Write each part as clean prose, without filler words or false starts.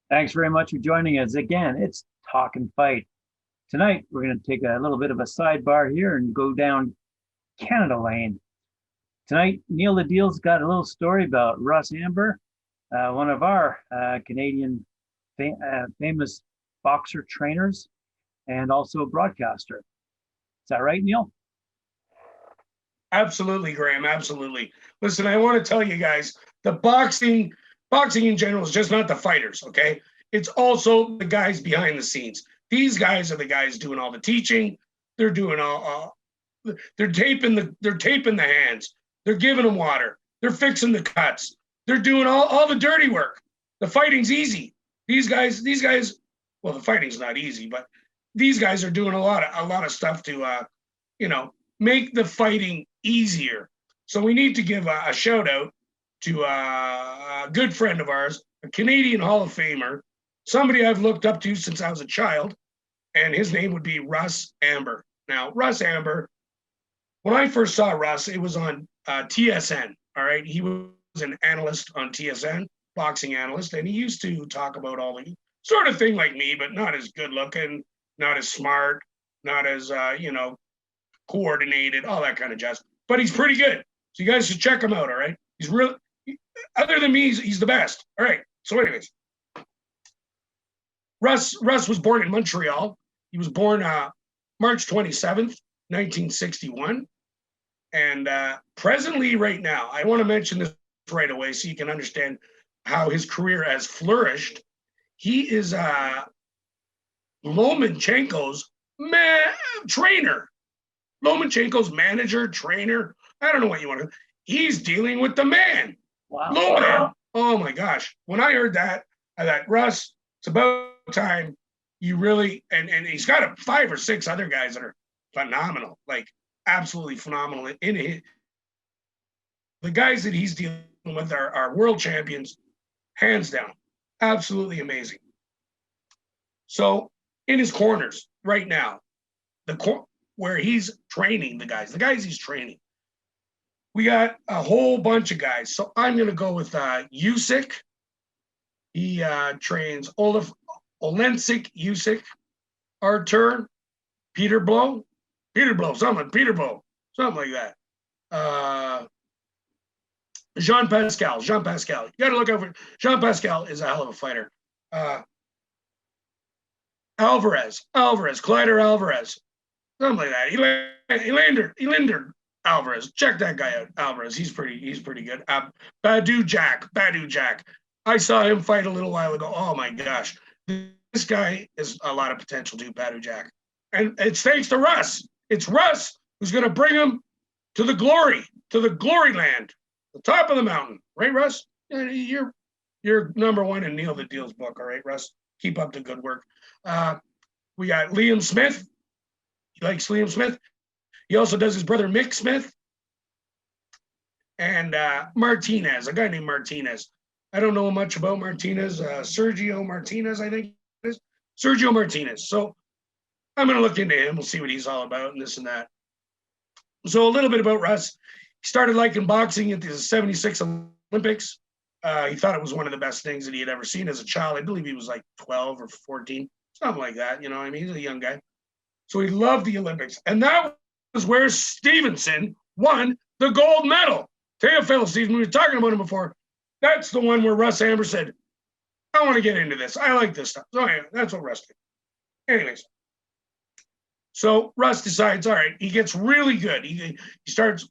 Thanks very much for joining us again. It's Talk and Fight. Tonight, we're going to take a little bit of a sidebar here and go down Canada Lane. Tonight, Neil the Deal's got a little story about Russ Anber, one of our Canadian famous boxer trainers and also a broadcaster. Is that right, Neil? Absolutely, Graham. Absolutely. Listen, I want to tell you guys, the boxing in general is just not the fighters, okay? It's also the guys behind the scenes. These guys are the guys doing all the teaching. They're doing they're taping the hands. They're giving them water. They're fixing the cuts. They're doing all the dirty work. The fighting's easy. These guys, well, the fighting's not easy, but these guys are doing a lot of stuff to you know, make the fighting easier. So we need to give a shout out to a good friend of ours, a Canadian Hall of Famer, somebody I've looked up to since I was a child, and his name would be Russ Anber. Now, Russ Anber, when I first saw Russ, it was on TSN. All right, he was an analyst on TSN, boxing analyst, and he used to talk about all the sort of thing like me, but not as good looking, not as smart, not as coordinated, all that kind of jazz. But he's pretty good. So you guys should check him out. All right. He's real. Other than me, he's the best. All right. So, anyways, Russ was born in Montreal. He was born March 27th, 1961. And presently, right now, I want to mention this right away so you can understand how his career has flourished. He is Lomachenko's trainer. Lomachenko's manager, trainer. I don't know what you want to. He's dealing with the man, Wow. Loman. Oh my gosh! When I heard that, I thought, Russ, it's about time you really. And he's got 5 or 6 other guys that are phenomenal, like absolutely phenomenal. The guys that he's dealing with are world champions, hands down, absolutely amazing. So in his corners right now, where he's training the guys he's training. We got a whole bunch of guys. So I'm going to go with Usyk. He trains Olensik Usyk, Artur, Peter Blow, something like that. Jean Pascal. You got to look over. Jean Pascal is a hell of a fighter. Collider Alvarez, something like that. Elander Alvarez. Check that guy out. Alvarez. He's pretty good. Badu Jack. I saw him fight a little while ago. Oh my gosh. This guy is a lot of potential too, Badu Jack. And it's thanks to Russ. It's Russ who's gonna bring him to the glory land, the top of the mountain. Right, Russ? You're number one in Neil the Deal's book, all right, Russ? Keep up the good work. We got Liam Smith. He likes Liam Smith. He also does his brother Mick Smith and Martinez, a guy named Martinez. I don't know much about Martinez. Sergio Martinez, I think it is. Sergio Martinez. So I'm going to look into him. We'll see what he's all about and this and that. So a little bit about Russ. He started liking boxing at the 76 Olympics. He thought it was one of the best things that he had ever seen as a child. I believe he was like 12 or 14, something like that. You know what I mean? He's a young guy. So he loved the Olympics. And that was where Stevenson won the gold medal. Teofilo Stevenson, we were talking about him before. That's the one where Russ Anber said, I want to get into this. I like this stuff. So anyway, that's what Russ did. Anyways, so Russ decides, all right, he gets really good. He starts,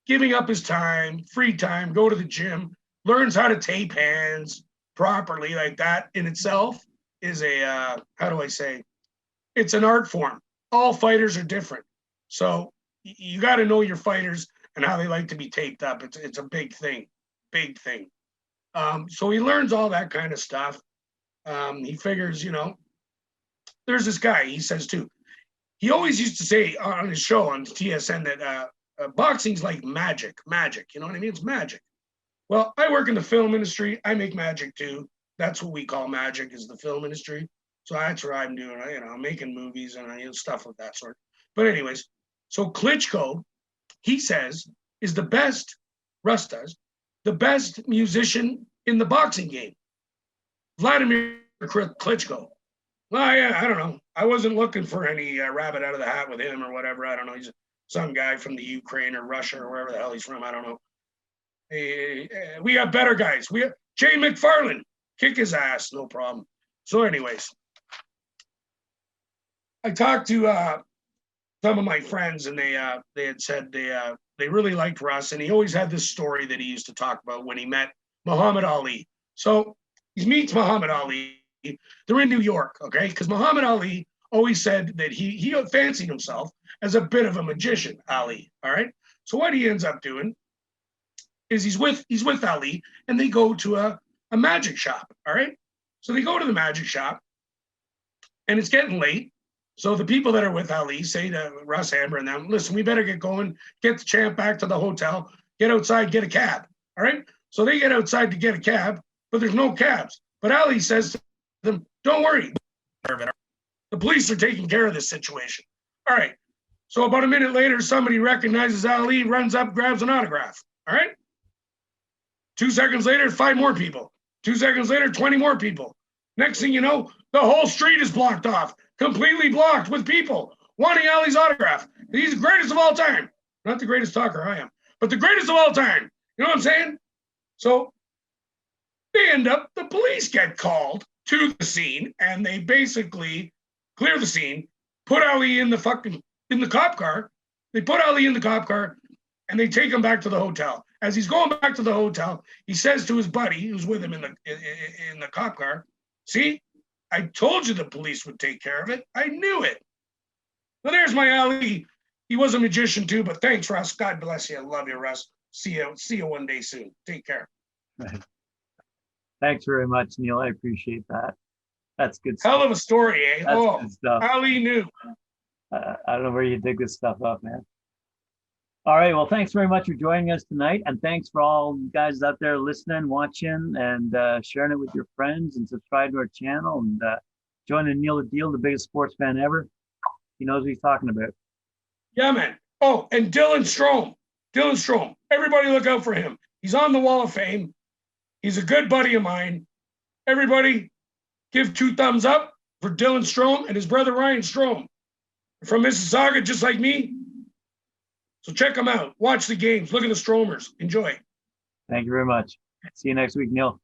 giving up his time, free time, go to the gym, learns how to tape hands properly. Like that in itself is how do I say, it's an art form. All fighters are different. So you got to know your fighters and how they like to be taped up. It's a big thing. So he learns all that kind of stuff. He figures, there's this guy, he says too. He always used to say on his show on TSN that boxing's like magic. You know what I mean? It's magic. Well, I work in the film industry. I make magic too. That's what we call magic, is the film industry. So that's what I'm doing. I'm making movies and stuff of that sort. But anyways, so Klitschko, he says, is the best, Russ does, the best musician in the boxing game. Vladimir Klitschko. Well, yeah, I don't know. I wasn't looking for any rabbit out of the hat with him or whatever. I don't know. He's some guy from the Ukraine or Russia or wherever the hell he's from. I don't know. We got better guys. We have Jay McFarland. Kick his ass, no problem. So, anyways, I talked to some of my friends, and they had said they really liked Russ, and he always had this story that he used to talk about when he met Muhammad Ali. So he meets Muhammad Ali. They're in New York, okay? Because Muhammad Ali always said that he fancied himself as a bit of a magician, Ali. All right. So what he ends up doing is he's with Ali, and they go to a magic shop. All right. So they go to the magic shop, and it's getting late. So the people that are with Ali say to Russ Anber and them, listen, we better get going, get the champ back to the hotel, get outside, get a cab. All right. So they get outside to get a cab, but there's no cabs. But Ali says to them, don't worry. The police are taking care of this situation. All right. So about a minute later, somebody recognizes Ali, runs up, grabs an autograph. All right. 2 seconds later, 5 more people. 2 seconds later, 20 more people. Next thing you know, the whole street is blocked off, completely blocked with people wanting Ali's autograph. He's the greatest of all time. Not the greatest talker I am, but the greatest of all time. You know what I'm saying? So they end up, the police get called to the scene, and they basically clear the scene, put Ali in the cop car. They put Ali in the cop car, and they take him back to the hotel. As he's going back to the hotel, he says to his buddy who's with him in the cop car, see, I told you the police would take care of it. I knew it. Well, there's my Ali. He was a magician too, but thanks, Russ. God bless you. I love you, Russ. See you one day soon. Take care. Thanks very much, Neil. I appreciate that. That's good Hell stuff. of a story, eh? That's good stuff. Ali knew. I don't know where you dig this stuff up, man. All right. Well, thanks very much for joining us tonight. And thanks for all you guys out there listening, watching, and sharing it with your friends, and subscribe to our channel, and joining Neil the Deal, the biggest sports fan ever. He knows what he's talking about. Yeah, man. Oh, and Dylan Strome. Dylan Strome. Everybody look out for him. He's on the Wall of Fame. He's a good buddy of mine. Everybody give 2 thumbs up for Dylan Strome and his brother Ryan Strome. From Mississauga, just like me. So check them out. Watch the games. Look at the Stromers. Enjoy. Thank you very much. See you next week, Neil.